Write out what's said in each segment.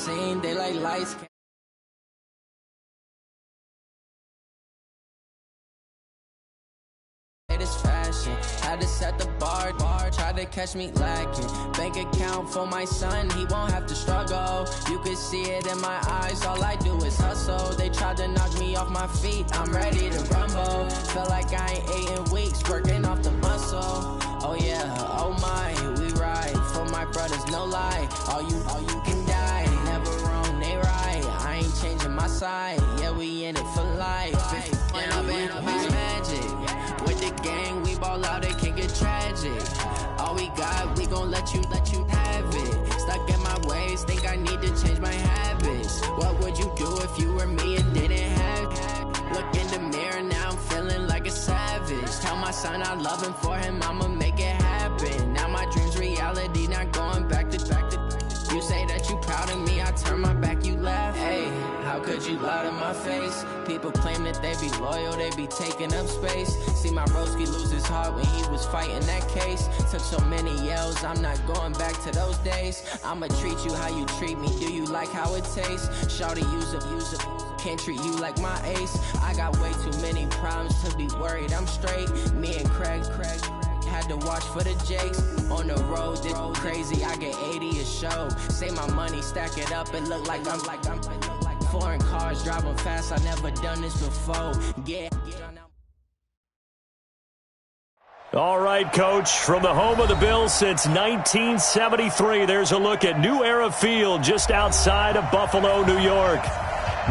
scene, they like lights. It's fashion, had to set the bar, try to catch me lacking. Bank account for my son, he won't have to struggle. You can see it in my eyes, all I do is hustle. They tried to knock me off my feet, I'm ready to rumble. Feel like I ain't ate in weeks, working off the muscle. Oh yeah, oh my, we ride for my brothers, no lie. All you can die, never wrong, they right. I ain't changing my side, yeah, we in it for life. Yeah, I've been magic. With the gang, we ball out, it can get tragic. All we got, we gon' let you have it. Stuck in my ways, think I need to change my habits. What would you do if you were me and didn't have it? Look in the mirror, now I'm feeling like a savage. Tell my son I love him, for him I'ma make it happen. Now my dream's reality, not going back to. You say that you proud of me, I turn my back, you laugh. Hey, how could you lie to my face? People claim that they be loyal, they be taking up space. See my broski lose his heart when he was fighting that case. Took so many yells, I'm not going back to those days. I'ma treat you how you treat me, do you like how it tastes? Shawty, use up, can't treat you like my ace. I got way too many problems to be worried, I'm straight. Me and Craig had to watch for the Jakes. On the road, this crazy, I get 80 a show. Say my money, stack it up, it look like I'm foreign cars driving fast, I never done this before. Yeah. All right, Coach, from the home of the Bills since 1973, there's a look at New Era Field just outside of Buffalo, New York.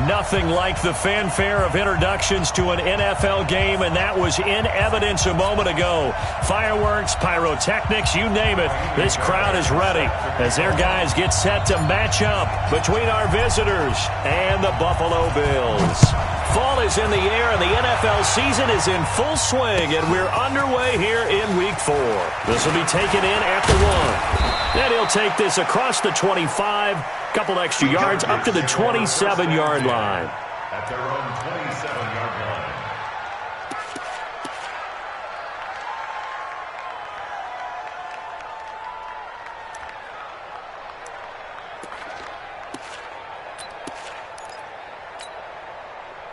Nothing like the fanfare of introductions to an NFL game, and that was in evidence a moment ago. Fireworks, pyrotechnics, you name it. This crowd is ready as their guys get set to match up between our visitors and the Buffalo Bills. Fall is in the air, and the NFL season is in full swing, and we're underway here in Week 4. This will be taken in after 1. Then he'll take this across the 25, couple extra yards up to the 27-yard line. At their own 27-yard line.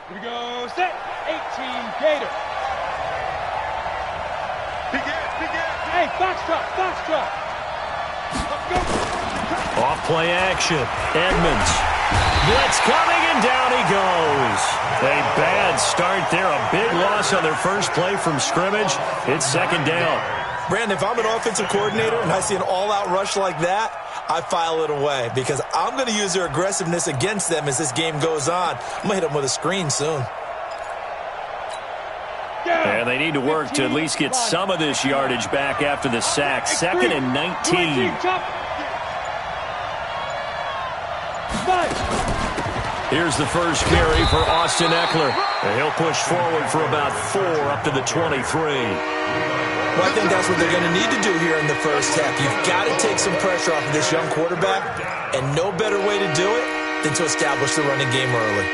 Here we go, set, 18, Gator. Begin. Hey, foxtrot. Let's go. Off-play action. Edmonds. Blitz coming, and down he goes. A bad start there. A big loss on their first play from scrimmage. It's second down. Brandon, if I'm an offensive coordinator and I see an all-out rush like that, I file it away because I'm going to use their aggressiveness against them as this game goes on. I'm going to hit them with a screen soon. And they need to work to at least get some of this yardage back after the sack. 2nd and 19. Here's the first carry for Austin Eckler. And he'll push forward for about 4 up to the 23. Well, I think that's what they're going to need to do here in the first half. You've got to take some pressure off of this young quarterback, and no better way to do it than to establish the running game early.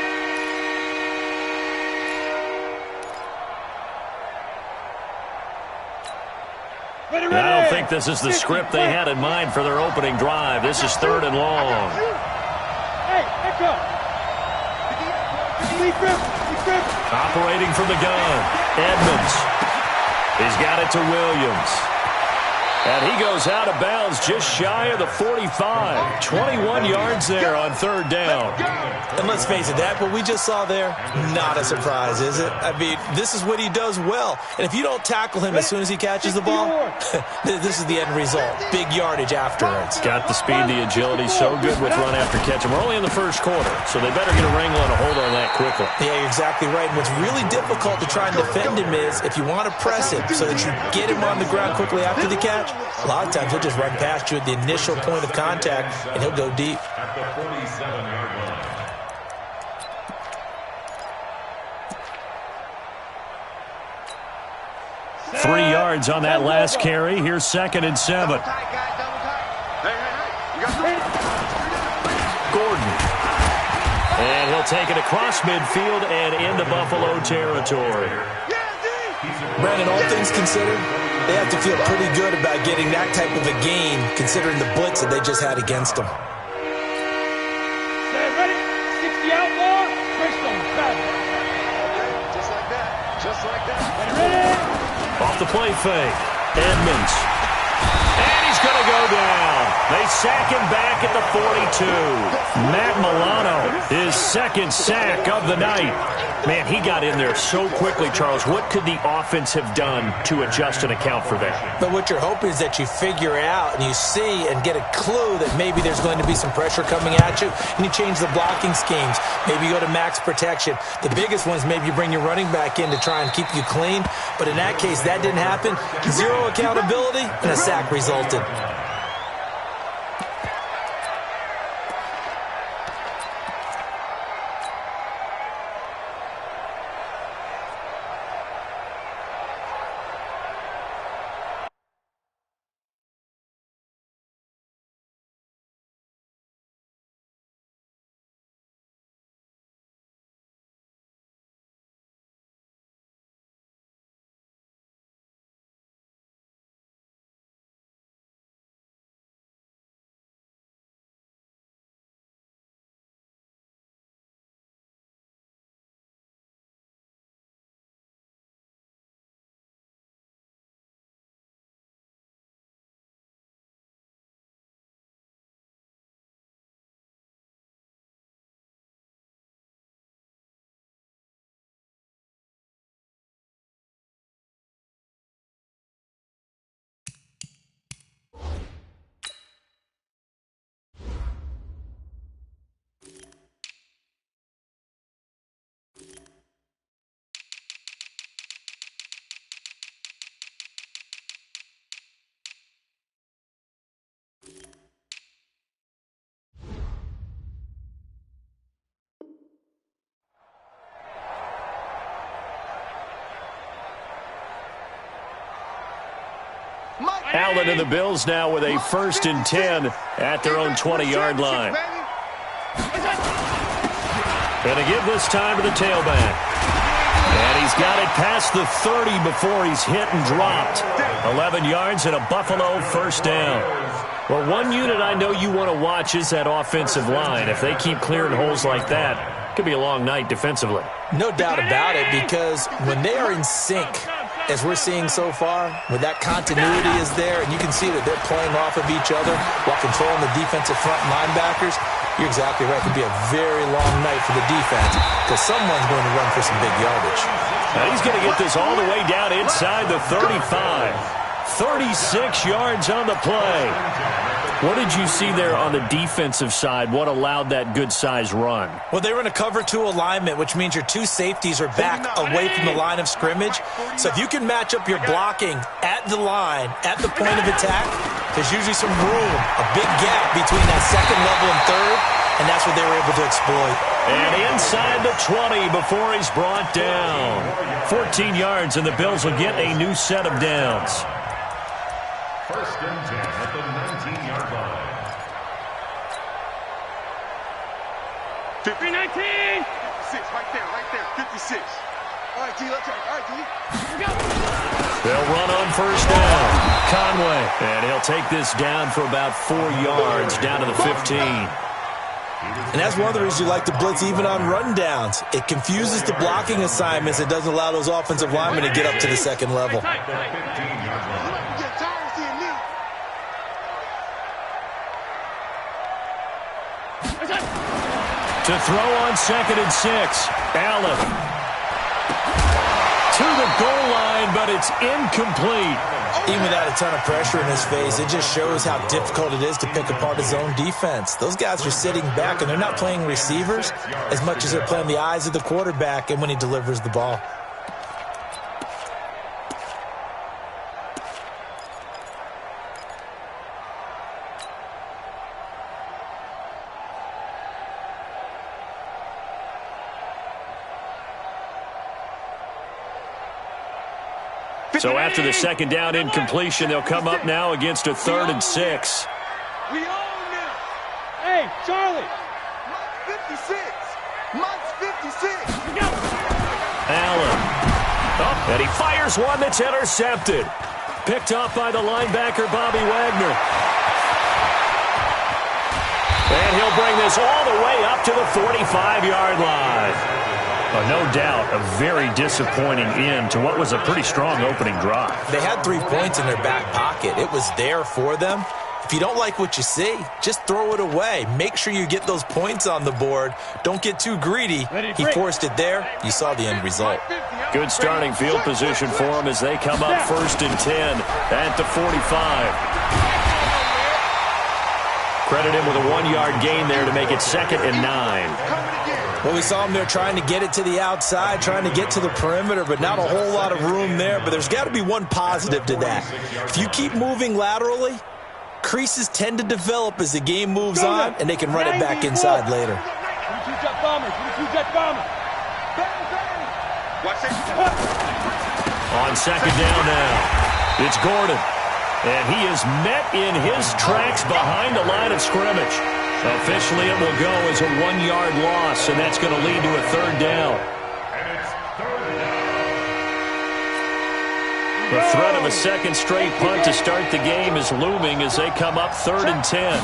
I don't think this is the script they had in mind for their opening drive. This is 3rd and long. Hey, echo. Operating from the gun, Edmonds. He's got it to Williams. And he goes out of bounds just shy of the 45. 21 yards there on 3rd down. And let's face it, that what we just saw there, not a surprise, is it? I mean, this is what he does well. And if you don't tackle him as soon as he catches the ball, this is the end result. Big yardage afterwards. Got the speed, the agility, so good with run after catch. And we're only in the first quarter, so they better get a wrangle and a hold on that quickly. Yeah, you're exactly right. And what's really difficult to try and defend him is if you want to press him so that you get him on the ground quickly after the catch, a lot of times he'll just run past you at the initial point of contact, and he'll go deep. At the 47-yard line. 3 yards on that last carry. Here's 2nd and 7. Gordon. And he'll take it across midfield and into Buffalo territory. Brandon, all things considered, they have to feel pretty good about getting that type of a gain considering the blitz that they just had against them. outlaw, crystal battle. Just like that. Just like that. Ready? Off the play fake. Edmonds. And he's going to go down. They sack him back at the 42. Matt Milano, his second sack of the night. Man, he got in there so quickly, Charles. What could the offense have done to adjust and account for that? But what you're hoping is that you figure out and you see and get a clue that maybe there's going to be some pressure coming at you, and you change the blocking schemes. Maybe you go to max protection. The biggest ones, maybe you bring your running back in to try and keep you clean. But in that case, that didn't happen. Zero accountability, and a sack resulted. Allen and the Bills now with a 1st and 10 at their own 20-yard line. Going to give this time to the tailback. And he's got it past the 30 before he's hit and dropped. 11 yards and a Buffalo first down. Well, one unit I know you want to watch is that offensive line. If they keep clearing holes like that, it could be a long night defensively. No doubt about it, because when they are in sync, as we're seeing so far, when that continuity is there, and you can see that they're playing off of each other while controlling the defensive front linebackers, you're exactly right. It could be a very long night for the defense because someone's going to run for some big yardage. Now he's going to get this all the way down inside the 35. 36 yards on the play. What did you see there on the defensive side? What allowed that good-sized run? Well, they were in a cover 2 alignment, which means your 2 safeties are back away from the line of scrimmage. So if you can match up your blocking at the line, at the point of attack, there's usually some room, a big gap between that second level and third, and that's what they were able to exploit. And inside the 20 before he's brought down. 14 yards, and the Bills will get a new set of downs. 1st and 10 at the 19-yard line. 319. 56, right there, 56. All right, G, let's try. All right, G. Here we go. They'll run on first down. Conway, and he'll take this down for about 4 yards, down to the 15. And that's one of the reasons you like to blitz even on rundowns. It confuses the blocking assignments. It doesn't allow those offensive linemen to get up to the second level. To throw on 2nd and 6. Allen. To the goal line, but it's incomplete. Even without a ton of pressure in his face, it just shows how difficult it is to pick apart his own defense. Those guys are sitting back, and they're not playing receivers as much as they're playing the eyes of the quarterback and when he delivers the ball. So after the second down incompletion, they'll come up now against a 3rd and 6. We own this. Hey, Charlie. Mine's 56. Mine's 56. Allen. Oh, and he fires one that's intercepted. Picked off by the linebacker, Bobby Wagner. And he'll bring this all the way up to the 45-yard line. No doubt a very disappointing end to what was a pretty strong opening drive. They had 3 points in their back pocket. It was there for them. If you don't like what you see, just throw it away. Make sure you get those points on the board. Don't get too greedy. He forced it there. You saw the end result. Good starting field position for them as they come up 1st and 10 at the 45. Credit him with a 1-yard gain there to make it 2nd and 9. Well, we saw him there trying to get it to the outside, trying to get to the perimeter, but not a whole lot of room there. But there's got to be one positive to that. If you keep moving laterally, creases tend to develop as the game moves on, and they can run it back inside later. On 2nd down now, it's Gordon. And he is met in his tracks behind the line of scrimmage. Officially, it will go as a 1-yard loss, and that's going to lead to a 3rd down. The threat of a second straight punt to start the game is looming as they come up 3rd and 10.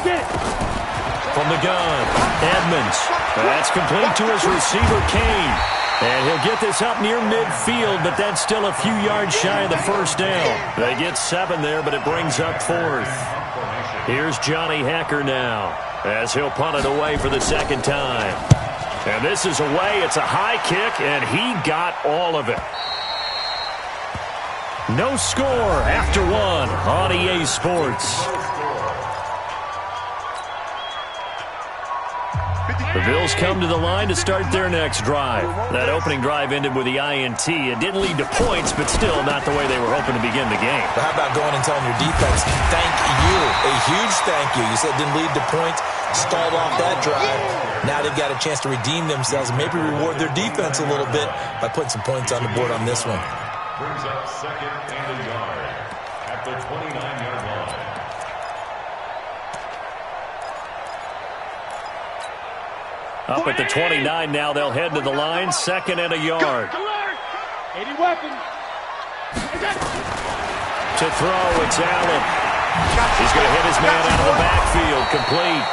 From the gun, Edmonds. That's complete to his receiver, Kane. And he'll get this up near midfield, but that's still a few yards shy of the 1st down. They get 7 there, but it brings up 4th. Here's Johnny Hacker now as he'll punt it away for the 2nd time. And this is away. It's a high kick, and he got all of it. No score after 1 on EA Sports. The Bills come to the line to start their next drive. That opening drive ended with the INT. It didn't lead to points, but still not the way they were hoping to begin the game. But how about going and telling your defense, thank you, a huge thank you. You said it didn't lead to points, stalled off that drive. Now they've got a chance to redeem themselves and maybe reward their defense a little bit by putting some points on the board on this one. Brings up 2nd and a yard at the 29-yard line. Up at the 29 now, they'll head to the line, 2nd and a yard. 80 weapon. To throw, it's Allen. He's going to hit his man out of the backfield, complete.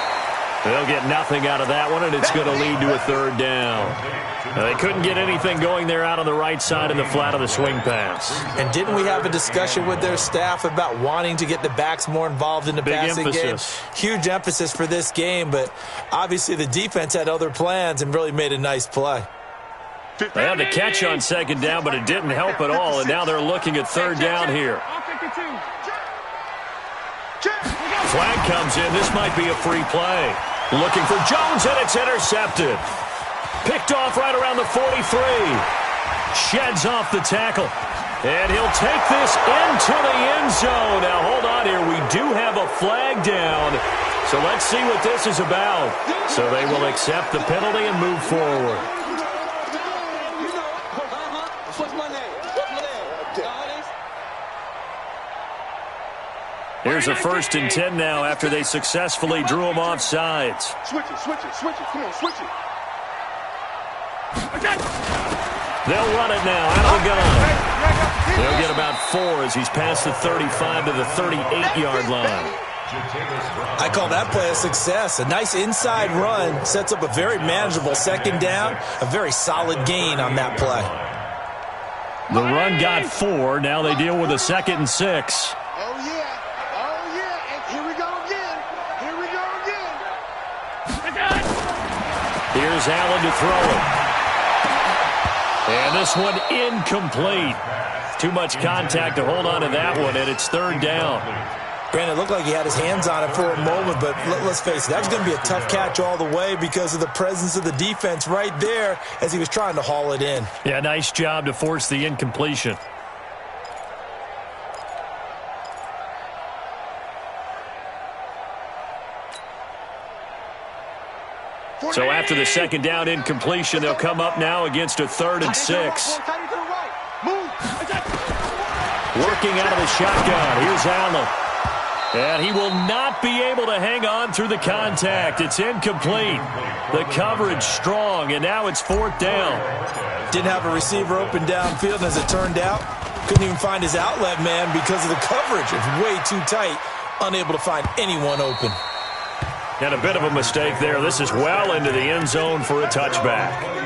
They'll get nothing out of that one, and it's going to lead to a 3rd down. They couldn't get anything going there out on the right side in the flat of the swing pass. And didn't we have a discussion with their staff about wanting to get the backs more involved in the passing game? Huge emphasis for this game, but obviously the defense had other plans and really made a nice play. They had the catch on 2nd down, but it didn't help at all, and now they're looking at 3rd down here. Flag comes in. This might be a free play. Looking for Jones, and it's intercepted. Picked off right around the 43. Sheds off the tackle. And he'll take this into the end zone. Now, hold on here. We do have a flag down. So let's see what this is about. So they will accept the penalty and move forward. Here's a 1st and 10 now after they successfully drew him off sides. Switch it. Come on, switch it. They'll run it now out of the gun. They'll get about 4 as he's past the 35 to the 38-yard line. I call that play a success. A nice inside run sets up a very manageable 2nd down. A very solid gain on that play. The run got 4. Now they deal with a 2nd and 6. Here's Allen to throw it. And this one incomplete. Too much contact to hold on to that one, and it's 3rd down. Granted, it looked like he had his hands on it for a moment, but let's face it, that was going to be a tough catch all the way because of the presence of the defense right there as he was trying to haul it in. Yeah, nice job to force the incompletion. So after the 2nd down incompletion, they'll come up now against a 3rd and 6. Working out of the shotgun. Here's Allen. And he will not be able to hang on through the contact. It's incomplete. The coverage strong, and now it's 4th down. Didn't have a receiver open downfield, and as it turned out, couldn't even find his outlet man because of the coverage. It's way too tight, unable to find anyone open. And a bit of a mistake there. This is well into the end zone for a touchback.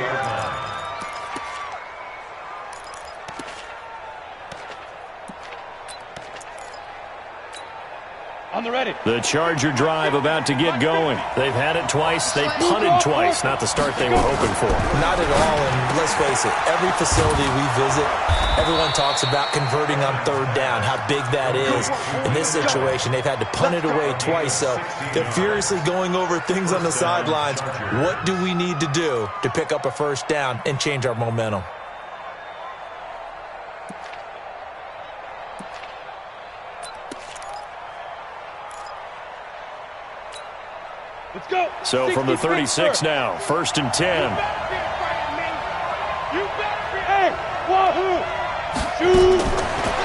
On the ready. The Charger drive about to get going. They've had it twice. They've punted twice. Not the start they were hoping for. Not at all, and let's face it, every facility we visit, everyone talks about converting on third down, how big that is. In this situation, they've had to punt it away twice, so they're furiously going over things on the sidelines. What do we need to do to pick up a first down and change our momentum? Let's go. So from the 36 now, 1st and 10. Hey, wahoo! Shoot!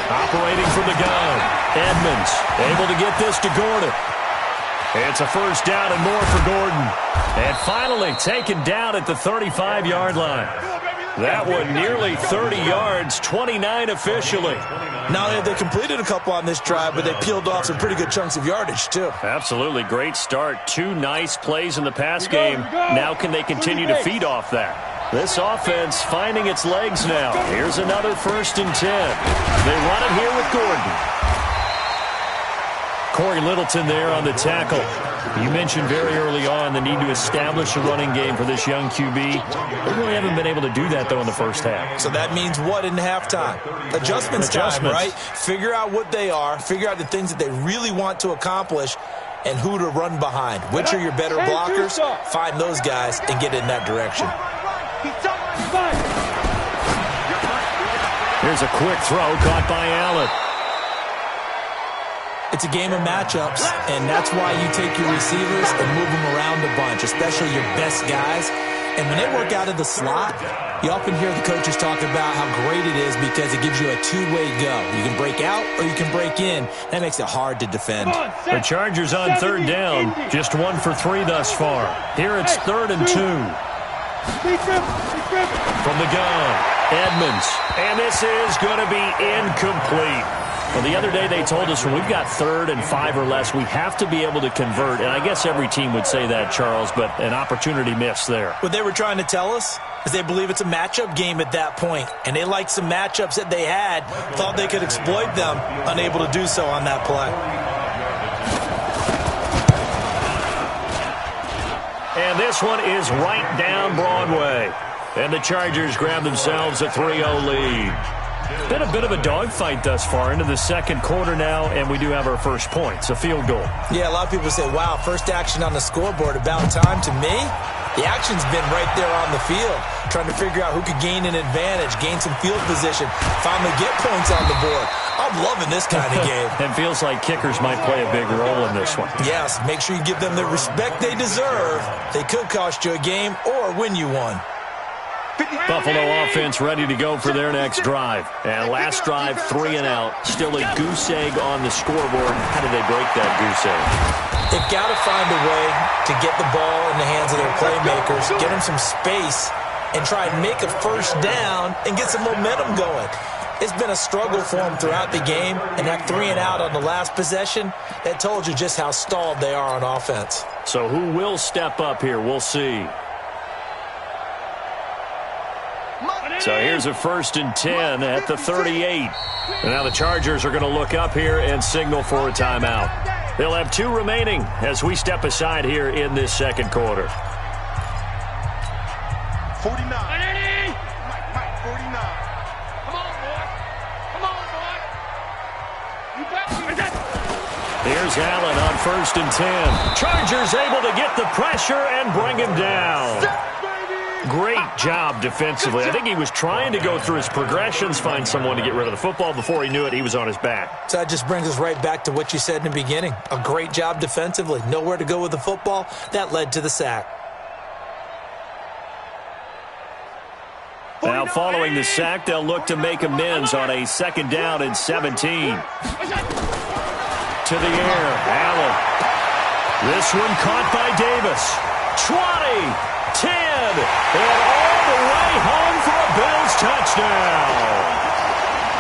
Operating from the gun. Edmonds able to get this to Gordon. It's a first down and more for Gordon. And finally taken down at the 35-yard line. That one nearly 30 yards, 29 officially. Not only have they completed a couple on this drive, but they peeled off some pretty good chunks of yardage, too. Absolutely. Great start. 2 nice plays in the pass game. Now can they continue to feed off that? This offense finding its legs now. Here's another 1st and 10. They run it here with Gordon. Corey Littleton there on the tackle. You mentioned very early on the need to establish a running game for this young QB. They really haven't been able to do that, though, in the first half. So that means what in halftime? Adjustments time, right? Figure out what they are, figure out the things that they really want to accomplish, and who to run behind. Which are your better blockers? Find those guys and get in that direction. Here's a quick throw caught by Allen. It's a game of matchups, and that's why you take your receivers and move them around a bunch, especially your best guys. And when they work out of the slot, you often hear the coaches talk about how great it is because it gives you a two-way go. You can break out or you can break in. That makes it hard to defend. The Chargers on third down, just 1 for 3 thus far. Here it's 3rd and 2. From the gun, Edmonds. And this is going to be incomplete. Well, the other day they told us when we've got 3rd and 5 or less, we have to be able to convert. And I guess every team would say that, Charles, but an opportunity missed there. What they were trying to tell us is they believe it's a matchup game at that point. And they liked some matchups that they had, thought they could exploit them, unable to do so on that play. And this one is right down Broadway. And the Chargers grab themselves a 3-0 lead. Been a bit of a dogfight thus far into the second quarter now, and we do have our first points, a field goal. Yeah, a lot of people say, wow, first action on the scoreboard, about time. To me, the action's been right there on the field, trying to figure out who could gain an advantage, gain some field position, finally get points on the board. I'm loving this kind of game. It feels like kickers might play a big role in this one. Yes, make sure you give them the respect they deserve. They could cost you a game or win you one. Buffalo offense ready to go for their next drive. And last drive, 3 and out. Still a goose egg on the scoreboard. How did they break that goose egg? They've got to find a way to get the ball in the hands of their playmakers, get them some space, and try and make a first down and get some momentum going. It's been a struggle for them throughout the game, and that 3 and out on the last possession, that told you just how stalled they are on offense. So who will step up here? We'll see. So here's a 1st and 10 at the 38. And now the Chargers are going to look up here and signal for a timeout. They'll have 2 remaining as we step aside here in this second quarter. 49. Mike, 49. Come on, boy. Come on, boy. You got me. Here's Allen on 1st and 10. Chargers able to get the pressure and bring him down. Great job defensively. I think he was trying to go through his progressions, find someone to get rid of the football. Before he knew it, he was on his back. So that just brings us right back to what you said in the beginning. A great job defensively. Nowhere to go with the football. That led to the sack. Now, following the sack, they'll look to make amends on a 2nd down and 17. To the air, Allen. This one caught by Davis. 20. 10, and all the way home for a Bills touchdown.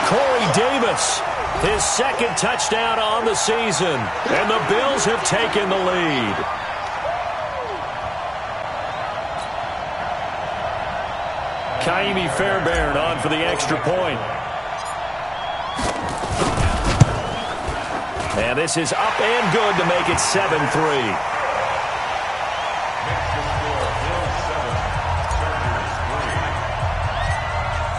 Corey Davis, his 2nd touchdown on the season, and the Bills have taken the lead. Fairbairn on for the extra point. And this is up and good to make it 7-3.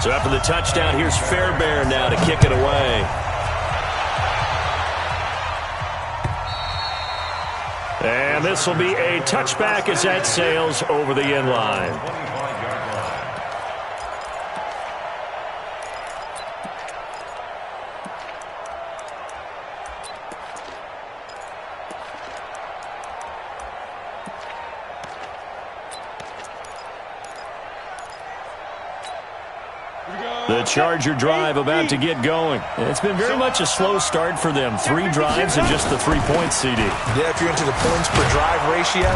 So after the touchdown, here's Fairbairn now to kick it away. And this will be a touchback as that sails over the end line. The Charger drive about to get going. It's been very much a slow start for them. 3 drives and just the 3 points, CD. Yeah, if you're into the points per drive ratio,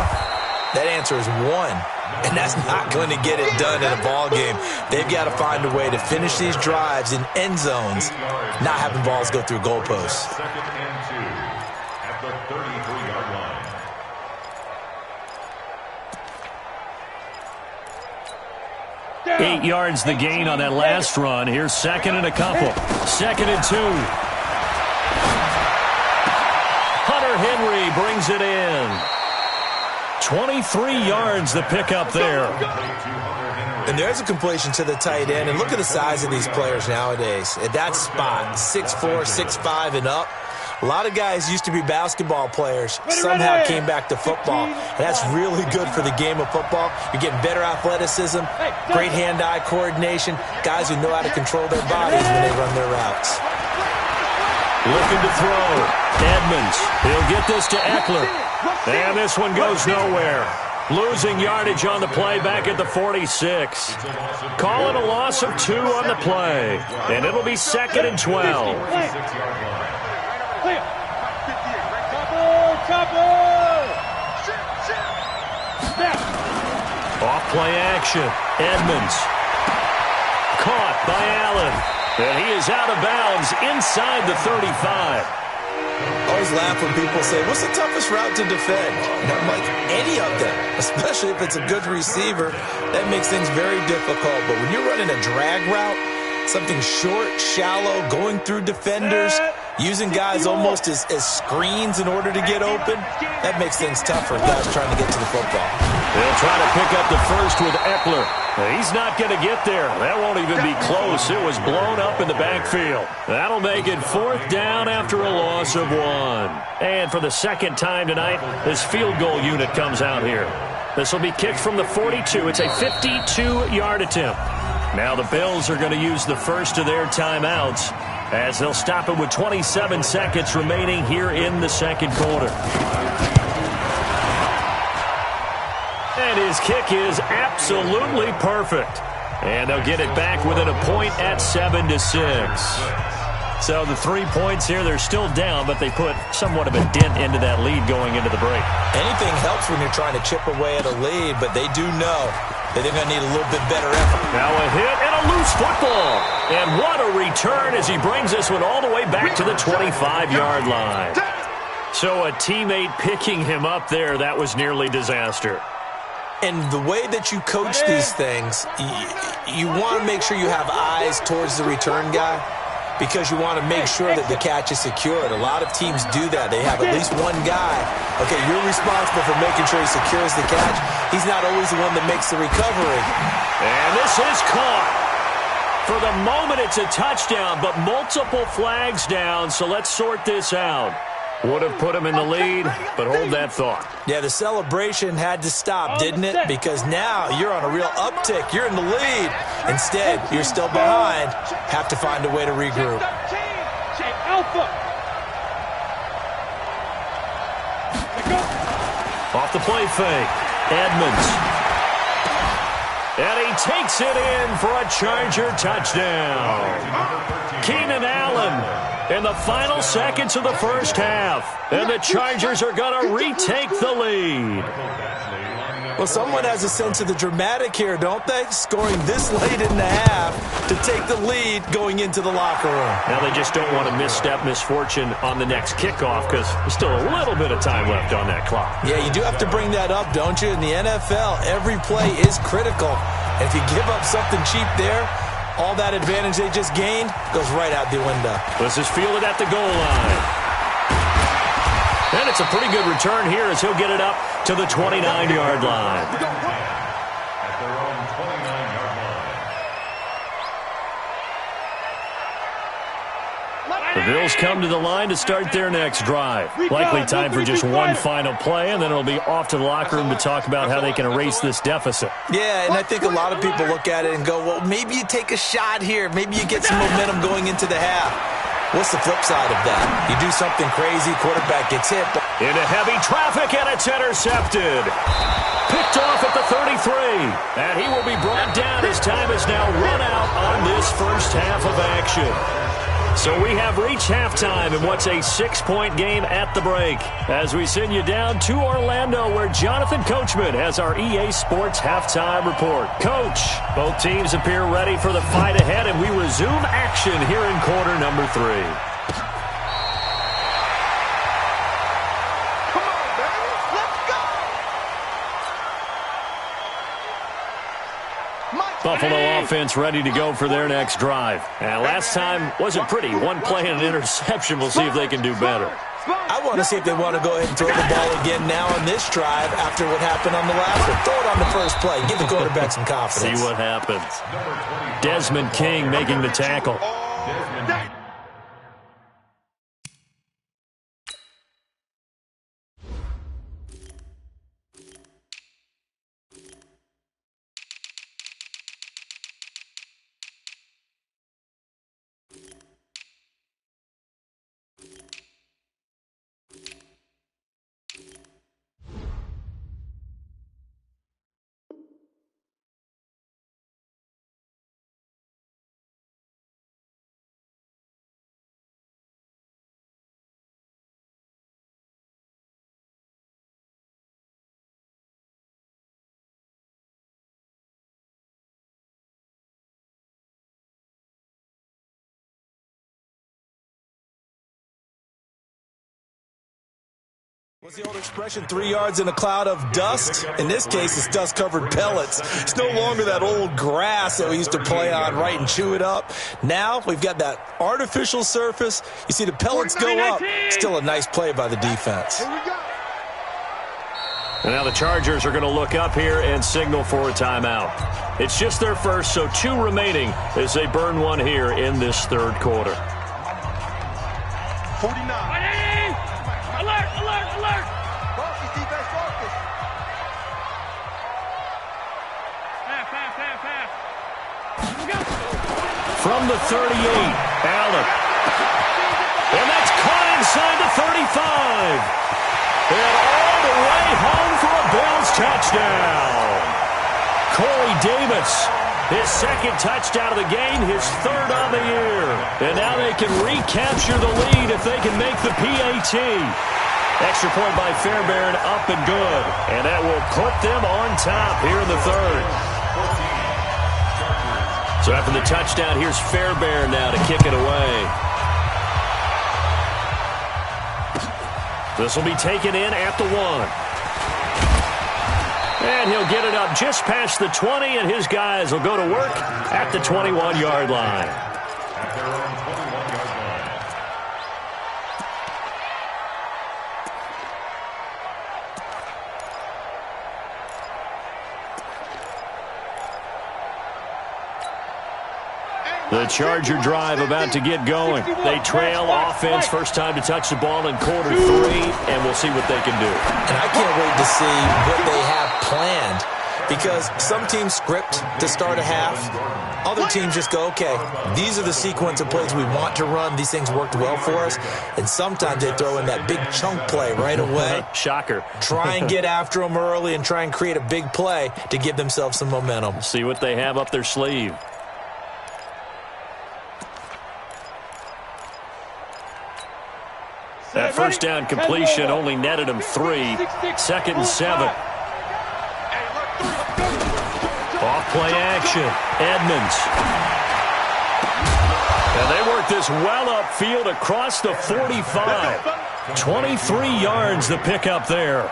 that answer is 1. And that's not going to get it done in a ball game. They've got to find a way to finish these drives in end zones, not having balls go through goalposts. 2nd and 2 at the 33-yard line. 8 yards the gain on that last run. Here's 2nd and a couple. 2nd and 2. Hunter Henry brings it in. 23 yards the pickup there. And there's a completion to the tight end. And look at the size of these players nowadays. At that spot, 6'4", 6'5", and up. A lot of guys used to be basketball players, somehow came back to football. And that's really good for the game of football. You're getting better athleticism, great hand-eye coordination, guys who know how to control their bodies when they run their routes. Looking to throw. Edmonds. He'll get this to Eckler. And this one goes nowhere. Losing yardage on the play back at the 46. Call it a loss of 2 on the play. And it'll be 2nd and 12. Off play action. Edmonds. Caught by Allen. And he is out of bounds inside the 35. I always laugh when people say, what's the toughest route to defend? And I'm like, any of them, especially if it's a good receiver. That makes things very difficult. But when you're running a drag route, something short, shallow, going through defenders, using guys almost as screens in order to get open, that makes things tougher, guys trying to get to the football. They'll try to pick up the first with Eckler. He's not going to get there. That won't even be close. It was blown up in the backfield. That'll make it 4th down after a loss of 1. And for the 2nd time tonight, this field goal unit comes out here. This will be kicked from the 42. It's a 52-yard attempt. Now the Bills are going to use the first of their timeouts as they'll stop it with 27 seconds remaining here in the 2nd quarter. And his kick is absolutely perfect. And they'll get it back within a point at 7-6. So the 3 points here, they're still down, but they put somewhat of a dent into that lead going into the break. Anything helps when you're trying to chip away at a lead, but they do know that they're going to need a little bit better effort. Now a hit and a loose football. And what a return as he brings this one all the way back to the 25-yard line. So a teammate picking him up there, that was nearly disaster. And the way that you coach these things, you want to make sure you have eyes towards the return guy because you want to make sure that the catch is secured. A lot of teams do that. They have at least one guy. Okay, you're responsible for making sure he secures the catch. He's not always the one that makes the recovery. And this is caught. For the moment, it's a touchdown, but multiple flags down, so let's sort this out. Would have put him in the lead, but hold that thought. Yeah, the celebration had to stop, didn't it? Because now you're on a real uptick. You're in the lead. Instead, you're still behind. Have to find a way to regroup. Off the play fake. Edmonds. And he takes it in for a Charger touchdown. Keenan Allen in the final seconds of the first half. And the Chargers are going to retake the lead. Well, someone has a sense of the dramatic here, don't they? Scoring this late in the half to take the lead going into the locker room. Now they just don't want to misfortune on the next kickoff because there's still a little bit of time left on that clock. Yeah, you do have to bring that up, don't you? In the NFL, every play is critical. And if you give up something cheap there, all that advantage they just gained goes right out the window. This is fielded at the goal line. And it's a pretty good return here as he'll get it up to the 29-yard line. At their own 29-yard line. The Bills come to the line to start their next drive. Likely time for just one final play, and then it'll be off to the locker room to talk about how they can erase this deficit. Yeah, and I think a lot of people look at it and go, well, maybe you take a shot here. Maybe you get some momentum going into the half. What's the flip side of that? You do something crazy, quarterback gets hit. Into heavy traffic, and it's intercepted. Picked off at the 33. And he will be brought down as time is now run out on this first half of action. So we have reached halftime in what's a 6-point game at the break. As we send you down to Orlando, where Jonathan Coachman has our EA Sports halftime report. Coach, both teams appear ready for the fight ahead, and we resume action here in quarter number 3. Buffalo offense ready to go for their next drive. And last time wasn't pretty. One play and an interception. We'll see if they can do better. I want to see if they want to go ahead and throw the ball again now on this drive after what happened on the last one. Throw it on the first play. Give the quarterback some confidence. See what happens. Desmond King making the tackle. What's the old expression, 3 yards in a cloud of dust? In this case, it's dust-covered pellets. It's no longer that old grass that we used to play on, right, and chew it up. Now we've got that artificial surface. You see the pellets go up. Still a nice play by the defense. And now the Chargers are going to look up here and signal for a timeout. It's just their first, so 2 remaining as they burn one here in this third quarter. 49. Alert, alert, alert! Focus, defense, focus. Pass. From the 38, Allen. And that's caught inside the 35. And all the way home for a Bills touchdown. Corey Davis, his second touchdown of the game, his third on the year. And now they can recapture the lead if they can make the PAT. Extra point by Fairbairn, up and good. And that will put them on top here in the third. So after the touchdown, here's Fairbairn now to kick it away. This will be taken in at the 1. And he'll get it up just past the 20, and his guys will go to work at the 21-yard line. At their own 21-yard line. The Charger drive about to get going. They trail offense, first time to touch the ball in quarter 3, and we'll see what they can do. And I can't wait to see what they have planned, because some teams script to start a half. Other teams just go, okay, these are the sequence of plays we want to run. These things worked well for us. And sometimes they throw in that big chunk play right away. Shocker. Try and get after them early and try and create a big play to give themselves some momentum. See what they have up their sleeve. That first down completion only netted him 3. Second and 7. Off play action. Edmonds. And they work this well upfield across the 45. 23 yards the pickup there.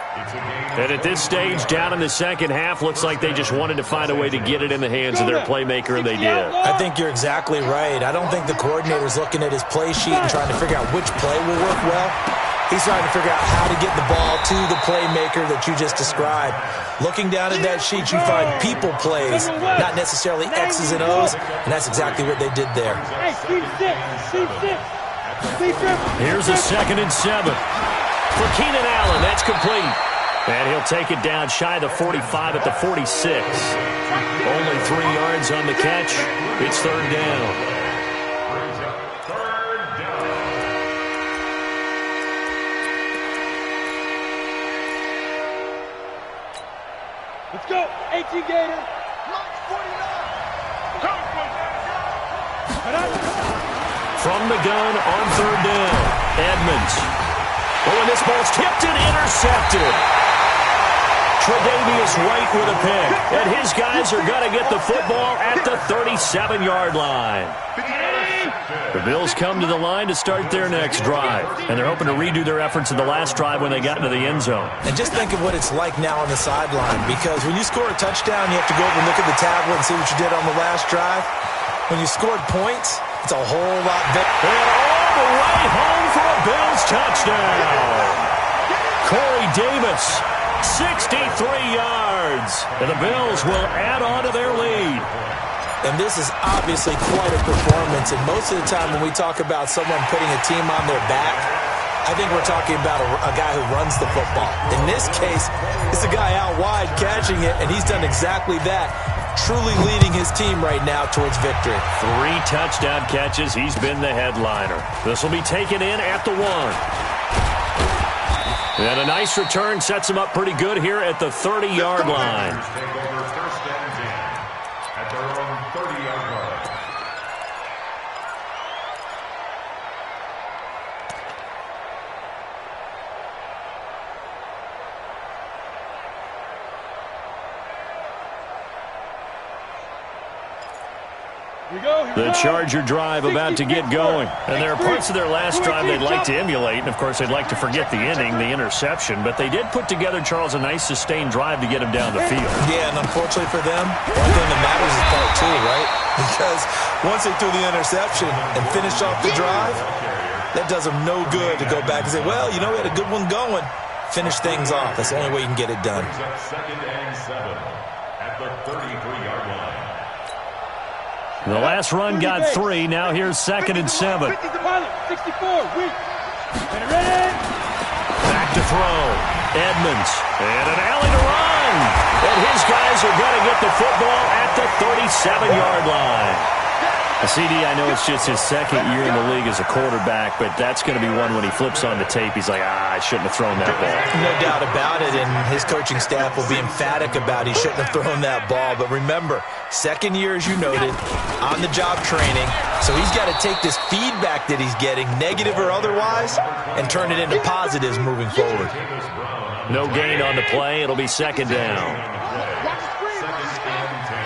And at this stage, down in the second half, looks like they just wanted to find a way to get it in the hands of their playmaker, and they did. I think you're exactly right. I don't think the coordinator's looking at his play sheet and trying to figure out which play will work well. He's trying to figure out how to get the ball to the playmaker that you just described. Looking down at that sheet, you find people plays, not necessarily X's and O's, and that's exactly what they did there. Here's a 2nd and 7. For Keenan Allen, that's complete. And he'll take it down shy of the 45 at the 46. Only 3 yards on the catch. It's 3rd down. Let's go, 18 Gator. From the gun on 3rd down, Edmonds. Oh, and this ball's tipped and intercepted. Tre'Davious White with a pick. And his guys are going to get the football at the 37-yard line. The Bills come to the line to start their next drive. And they're hoping to redo their efforts in the last drive when they got into the end zone. And just think of what it's like now on the sideline. Because when you score a touchdown, you have to go over and look at the tablet and see what you did on the last drive. When you scored points, it's a whole lot better. And all the way home for a Bills touchdown. Corey Davis, 63 yards. And the Bills will add on to their lead. And this is obviously quite a performance. And most of the time when we talk about someone putting a team on their back, I think we're talking about a guy who runs the football. In this case, it's a guy out wide catching it, and he's done exactly that. Truly leading his team right now towards victory. 3 touchdown catches. He's been the headliner. This will be taken in at the 1. And a nice return sets him up pretty good here at the 30-yard line. At their own 30-yard line. The Charger drive about to get going. And there are parts of their last drive they'd like to emulate. And, of course, they'd like to forget the ending, the interception. But they did put together, Charles, a nice sustained drive to get him down the field. Yeah, and unfortunately for them, one thing that matters is part 2, right? Because once they threw the interception and finished off the drive, that does them no good to go back and say, well, you know, we had a good one going. Finish things off. That's the only way you can get it done. 2nd and 7 at the 33-yard line. The last run got 3. Now here's 2nd and 7. 64, weak. Back to throw. Edmonds. And an alley to run. And his guys are going to get the football at the 37-yard line. CD, I know it's just his 2nd year in the league as a quarterback, but that's going to be one when he flips on the tape. He's like, I shouldn't have thrown that ball. No doubt about it, and his coaching staff will be emphatic about he shouldn't have thrown that ball. But remember, 2nd year, as you noted, on-the-job training. So he's got to take this feedback that he's getting, negative or otherwise, and turn it into positives moving forward. No gain on the play. It'll be 2nd down. 2nd and 10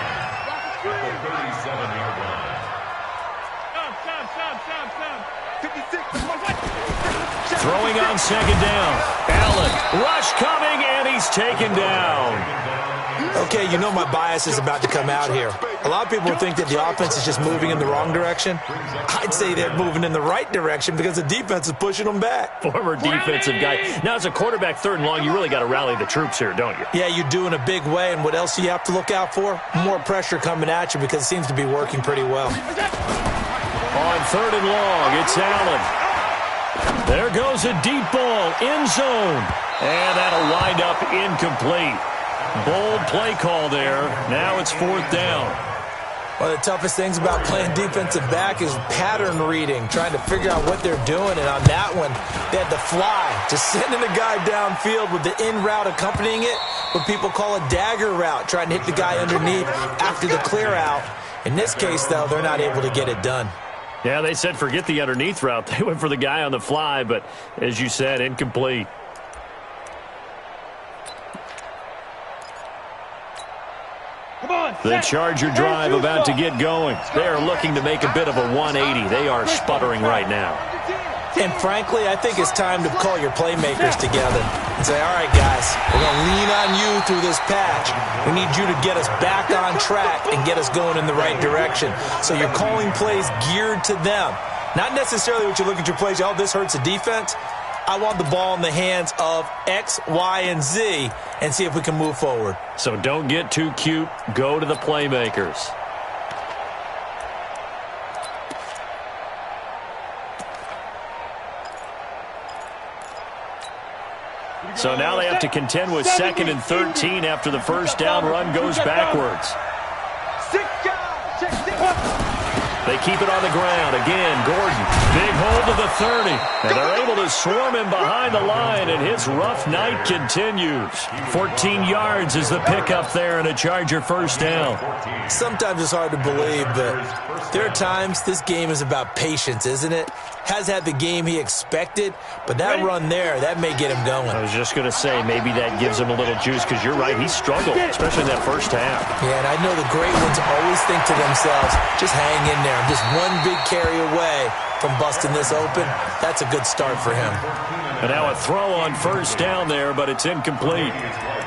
at the 37-yard line. Throwing on 2nd down. Allen, rush coming, and he's taken down. Okay, you know my bias is about to come out here. A lot of people think that the offense is just moving in the wrong direction. I'd say they're moving in the right direction because the defense is pushing them back. Former defensive guy. Now, as a quarterback, 3rd and long, you really got to rally the troops here, don't you? Yeah, you do in a big way, and what else do you have to look out for? More pressure coming at you because it seems to be working pretty well. On 3rd and long, it's Allen. There goes a deep ball, end zone. And that'll wind up incomplete. Bold play call there. Now it's 4th down. One of the toughest things about playing defensive back is pattern reading, trying to figure out what they're doing. And on that one, they had to fly, just sending a guy downfield with the in route accompanying it, what people call a dagger route, trying to hit the guy underneath after the clear out. In this case, though, they're not able to get it done. Yeah, they said forget the underneath route. They went for the guy on the fly, but as you said, incomplete. The Charger drive about to get going. They are looking to make a bit of a 180. They are sputtering right now. And frankly, I think it's time to call your playmakers together and say, all right, guys, we're going to lean on you through this patch. We need you to get us back on track and get us going in the right direction. So you're calling plays geared to them. Not necessarily what you look at your plays, oh, this hurts the defense. I want the ball in the hands of X, Y, and Z and see if we can move forward. So don't get too cute. Go to the playmakers. So now they have to contend with 2nd and 13 after the first down run goes backwards. They keep it on the ground. Again, Gordon. Big hold of the 30. And they're able to swarm him behind the line, and his rough night continues. 14 yards is the pickup there and a Charger first down. Sometimes it's hard to believe, but there are times this game is about patience, isn't it? Has had the game he expected, but that run there, that may get him going. I was just going to say, maybe that gives him a little juice, because you're right, he struggled, especially in that first half. Yeah, and I know the great ones always think to themselves, just hang in there. I'm just one big carry away from busting this open. That's a good start for him. And now a throw on first down there, but it's incomplete.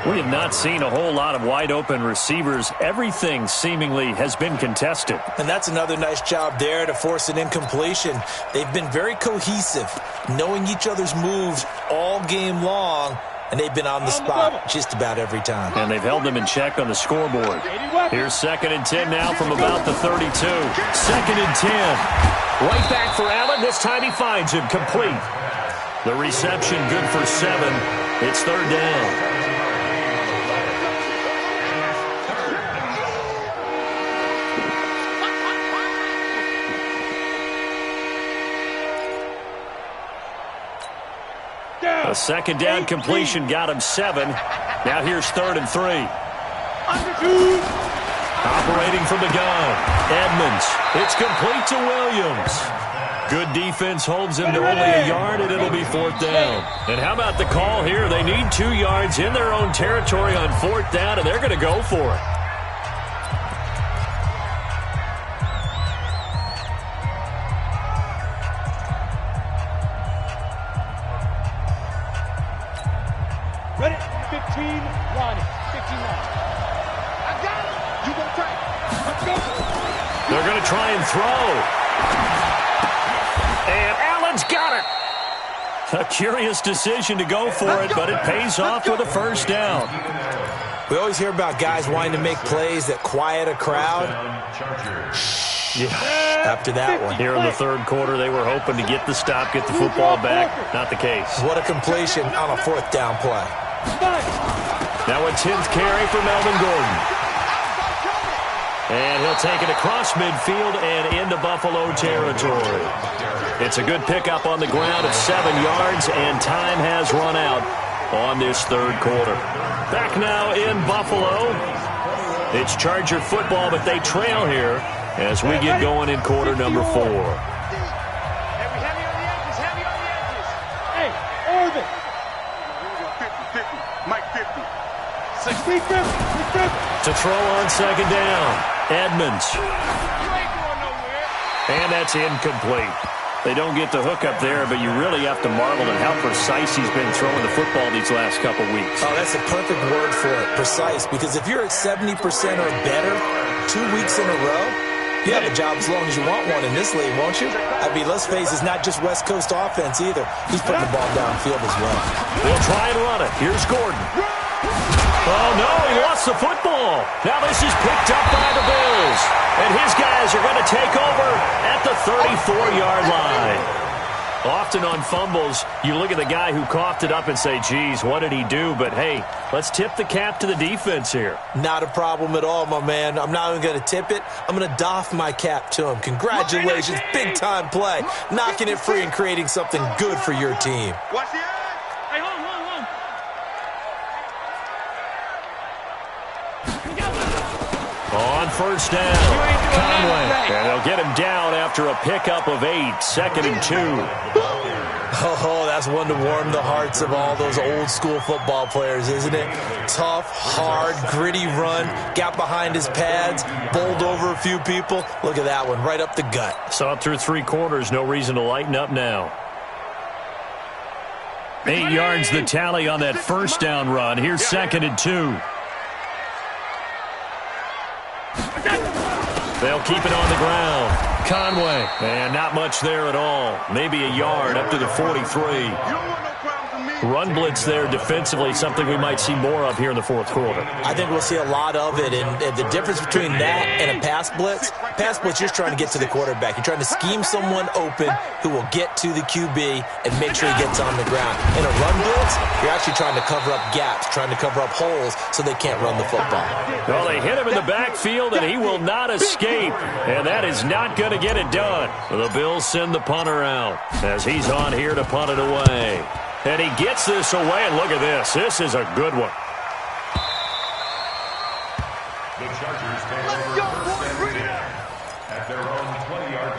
We have not seen a whole lot of wide-open receivers. Everything seemingly has been contested. And that's another nice job there to force an incompletion. They've been very cohesive, knowing each other's moves all game long, and they've been on the spot just about every time. And they've held them in check on the scoreboard. Here's 2nd and 10 now from about the 32. 2nd and 10. Right back for Allen. This time he finds him complete. The reception good for 7. It's 3rd down. A 2nd down completion got him 7. Now here's 3rd and 3. Operating from the gun. Edmonds. It's complete to Williams. Good defense holds him to only a yard, and it'll be 4th down. And how about the call here? They need 2 yards in their own territory on 4th down, and they're going to go for it. Ready? 15, line. 15 line. I got it. You gonna try. Let's go. They're going to try and throw. And Allen's got it. A curious decision to go for it, but it pays off with a first down. We always hear about guys wanting to make plays that quiet a crowd. Yeah, after that one. Here in the 3rd quarter, they were hoping to get the stop, get the football back. Not the case. What a completion on a 4th down play. Now a 10th carry for Melvin Gordon. And he'll take it across midfield and into Buffalo territory. It's a good pickup on the ground of 7 yards, and time has run out on this 3rd quarter. Back now in Buffalo. It's Charger football, but they trail here as we get going in quarter number 4. Heavy on the edges, heavy on the edges. Hey, Irvin. 50, Mike 50. 60, 50, 50. To throw on 2nd down. Edmonds. You ain't going nowhere. And that's incomplete. They don't get the hook up there, but you really have to marvel at how precise he's been throwing the football these last couple weeks. Oh, that's the perfect word for it, precise. Because if you're at 70% or better 2 weeks in a row, you have a job as long as you want one in this league, won't you? I mean, let's face it, it's not just West Coast offense either. He's putting the ball downfield as well. They'll try and run it. Here's Gordon. Oh, no, he lost the football. Now this is picked up by the Bills. And his guys are going to take over at the 34-yard line. Often on fumbles, you look at the guy who coughed it up and say, geez, what did he do? But, hey, let's tip the cap to the defense here. Not a problem at all, my man. I'm not even going to tip it. I'm going to doff my cap to him. Congratulations, big-time play. Knocking it free and creating something good for your team. Watch the eye. Hey, hold on. On first down, Conway. And they'll get him down after a pickup of 8, 2nd and 2. Oh, that's one to warm the hearts of all those old-school football players, isn't it? Tough, hard, gritty run, got behind his pads, bowled over a few people. Look at that one, right up the gut. Saw it through 3 quarters, no reason to lighten up now. 8 yards the tally on that first down run. Here's 2nd and 2. They'll keep it on the ground. Conway. And not much there at all. Maybe a yard up to the 43. Run blitz there defensively, something we might see more of here in the fourth quarter. I think we'll see a lot of it, and the difference between that and a pass blitz, you're just trying to get to the quarterback. You're trying to scheme someone open who will get to the QB and make sure he gets on the ground. In a run blitz, you're actually trying to cover up gaps, trying to cover up holes so they can't run the football. Well, they hit him in the backfield, and he will not escape, and that is not going to get it done. The Bills send the punter out as he's on here to punt it away. And he gets this away, and look at this. This is a good one. The Chargers take over 1st and 10 at their own 20-yard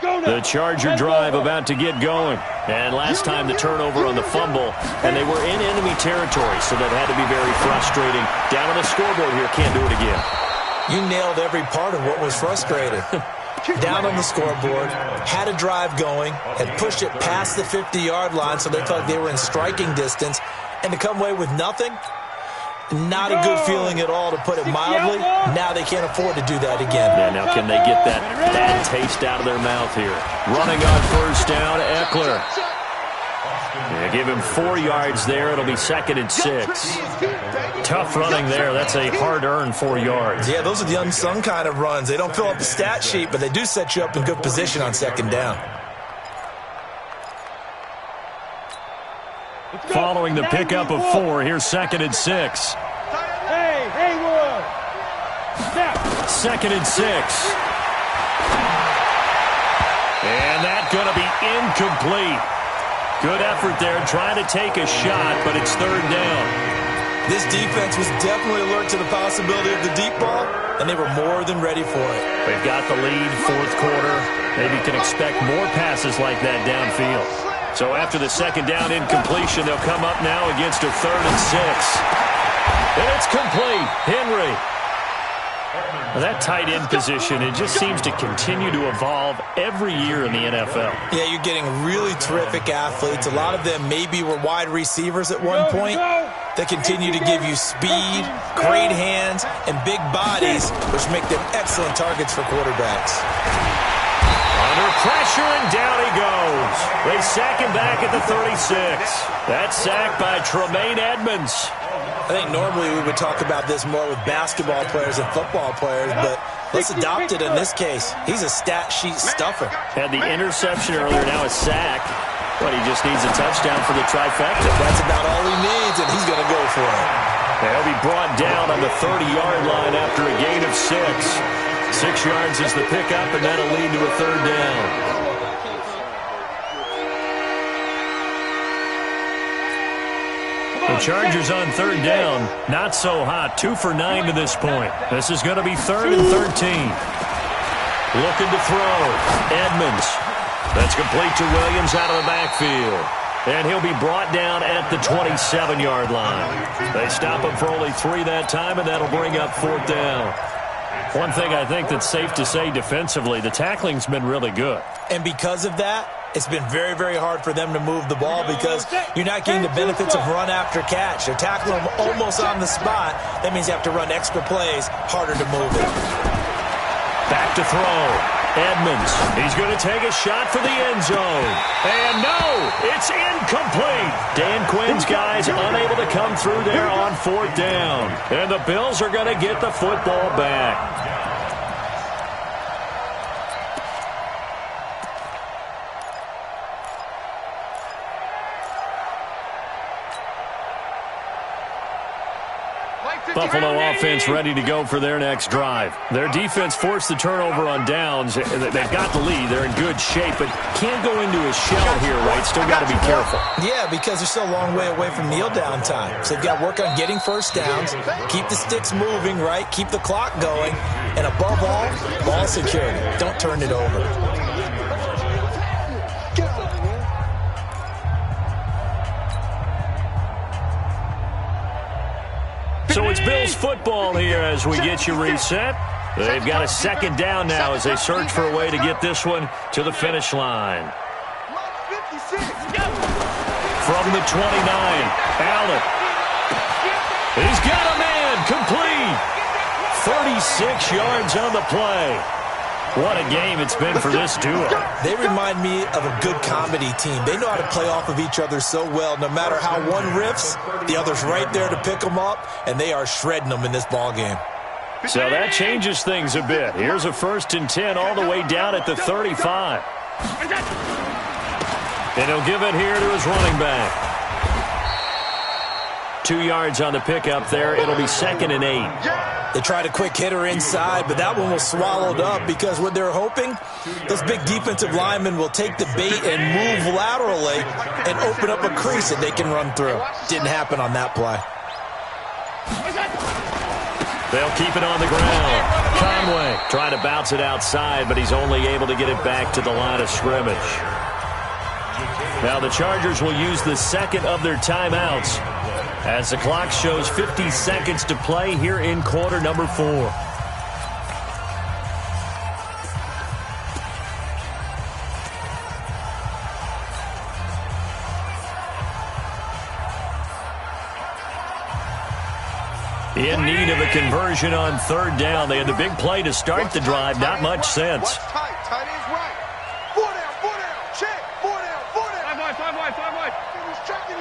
line. The Charger drive about to get going. And last time the turnover on the fumble, and they were in enemy territory, so that had to be very frustrating. Down on the scoreboard here, can't do it again. You nailed every part of what was frustrating. Down on the scoreboard, had a drive going, had pushed it past the 50-yard line so they felt like they were in striking distance, and to come away with nothing, not a good feeling at all, to put it mildly. Now they can't afford to do that again. Yeah, now can they get that bad taste out of their mouth here? Running on first down, Eckler. Yeah, give him 4 yards there. It'll be 2nd and 6. Tough running there. That's a hard-earned 4 yards. Yeah, those are the unsung kind of runs. They don't fill up the stat sheet, but they do set you up in good position on 2nd down. Following the pickup of 4, here's 2nd and 6. Hey, Haywood. 2nd and 6. And that's going to be incomplete. Good effort there, trying to take a shot, but it's 3rd down. This defense was definitely alert to the possibility of the deep ball, and they were more than ready for it. They've got the lead, 4th quarter. Maybe can expect more passes like that downfield. So after the 2nd down incompletion, they'll come up now against a 3rd and 6. And it's complete. Henry. That tight end position, it just seems to continue to evolve every year in the NFL. Yeah, you're getting really terrific athletes. A lot of them maybe were wide receivers at one point. They continue to give you speed, great hands, and big bodies, which make them excellent targets for quarterbacks. Under pressure, and down he goes. They sack him back at the 36. That's sacked by Tremaine Edmonds. I think normally we would talk about this more with basketball players and football players, but let's adopt it in this case. He's a stat sheet stuffer. Had the interception earlier, now a sack. But he just needs a touchdown for the trifecta. That's about all he needs, and he's going to go for it. He'll be brought down on the 30-yard line after a gain of 6. 6 yards is the pickup, and that'll lead to a 3rd down. The Chargers on 3rd down, not so hot. 2 for 9 to this point. This is going to be 3rd and 13. Looking to throw. Edmonds. That's complete to Williams out of the backfield. And he'll be brought down at the 27-yard line. They stop him for only 3 that time, and that'll bring up 4th down. One thing I think that's safe to say defensively, the tackling's been really good. And because of that, it's been very, very hard for them to move the ball because you're not getting the benefits of run after catch. They're tackling them almost on the spot. That means you have to run extra plays, harder to move it. Back to throw. Edmonds. He's going to take a shot for the end zone. And no, it's incomplete. Dan Quinn's guys unable to come through there on 4th down. And the Bills are going to get the football back. Buffalo offense ready to go for their next drive. Their defense forced the turnover on downs. They've got the lead. They're in good shape, but can't go into a shell here, right? Still got to be careful. Yeah, because they're still a long way away from kneel down time. So they've got to work on getting first downs, keep the sticks moving, right? Keep the clock going. And above all, ball security. Don't turn it over. So it's Bills football here as we get you reset. They've got a second down now as they search for a way to get this one to the finish line. From the 29, Allen. He's got a man, complete. 36 yards on the play. What a game it's been for this duo. They remind me of a good comedy team. They know how to play off of each other so well. No matter how one riffs, the other's right there to pick them up, and they are shredding them in this ball game. So that changes things a bit. Here's a 1st and 10 all the way down at the 35. And he'll give it here to his running back. 2 yards on the pickup there. It'll be 2nd and 8. They tried a quick hitter inside, but that one was swallowed up because what they're hoping, those big defensive linemen will take the bait and move laterally and open up a crease that they can run through. Didn't happen on that play. They'll keep it on the ground. Conway trying to bounce it outside, but he's only able to get it back to the line of scrimmage. Now the Chargers will use the second of their timeouts as the clock shows 50 seconds to play here in quarter number 4. In need of a conversion on 3rd down. They had the big play to start the drive. Not much sense. Tight ends right. 4 down, check. 4 down. 5 wide. He's checking.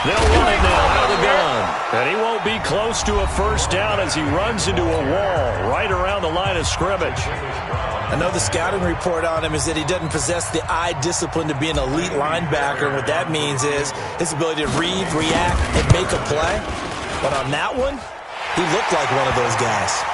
They'll run it now out of the gun. And he won't be close to a 1st down as he runs into a wall right around the line of scrimmage. I know the scouting report on him is that he doesn't possess the eye discipline to be an elite linebacker. And what that means is his ability to read, react, and make a play. But on that one, he looked like one of those guys.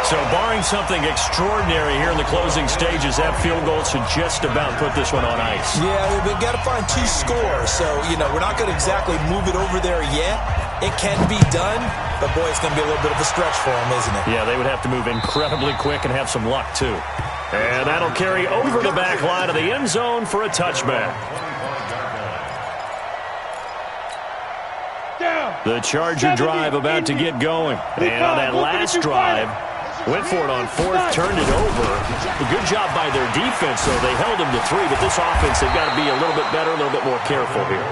So barring something extraordinary here in the closing stages, that field goal should just about put this one on ice. Yeah, we've got to find 2 scores. So, we're not going to exactly move it over there yet. It can be done, but, boy, it's going to be a little bit of a stretch for them, isn't it? Yeah, they would have to move incredibly quick and have some luck, too. And that'll carry over the back line of the end zone for a touchback. The Charger drive about to get going. And on that last drive, went for it on 4th, turned it over. A good job by their defense, though. They held them to 3, but this offense, they've got to be a little bit better, a little bit more careful here.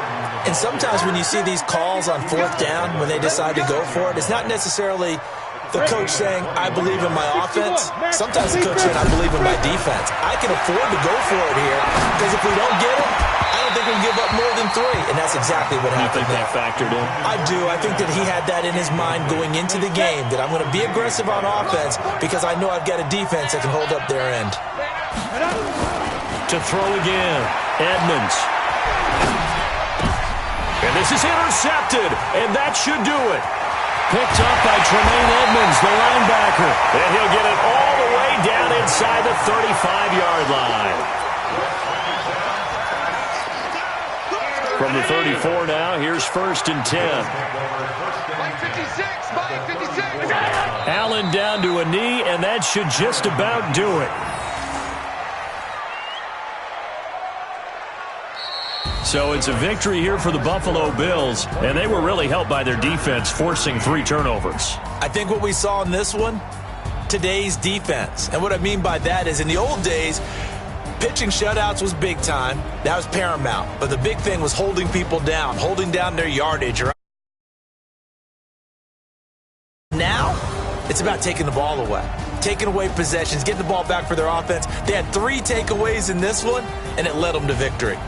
And sometimes when you see these calls on 4th down, when they decide to go for it, it's not necessarily the coach saying, I believe in my offense. Sometimes the coach saying, I believe in my defense. I can afford to go for it here because if we don't get it, I don't think we can give up more than 3. And that's exactly what happened. You think that factored in? I do. I think that he had that in his mind going into the game, that I'm going to be aggressive on offense because I know I've got a defense that can hold up their end. To throw again, Edmonds. And this is intercepted, and that should do it. Picked up by Tremaine Edmonds, the linebacker. And he'll get it all the way down inside the 35-yard line. From the 34 now, here's 1st and 10. Mike 56. Allen down to a knee, and that should just about do it. So it's a victory here for the Buffalo Bills, and they were really helped by their defense forcing 3 turnovers. I think what we saw in this one, today's defense. And what I mean by that is in the old days, pitching shutouts was big time. That was paramount. But the big thing was holding people down, holding down their yardage. Now, it's about taking the ball away, taking away possessions, getting the ball back for their offense. They had 3 takeaways in this one, and it led them to victory.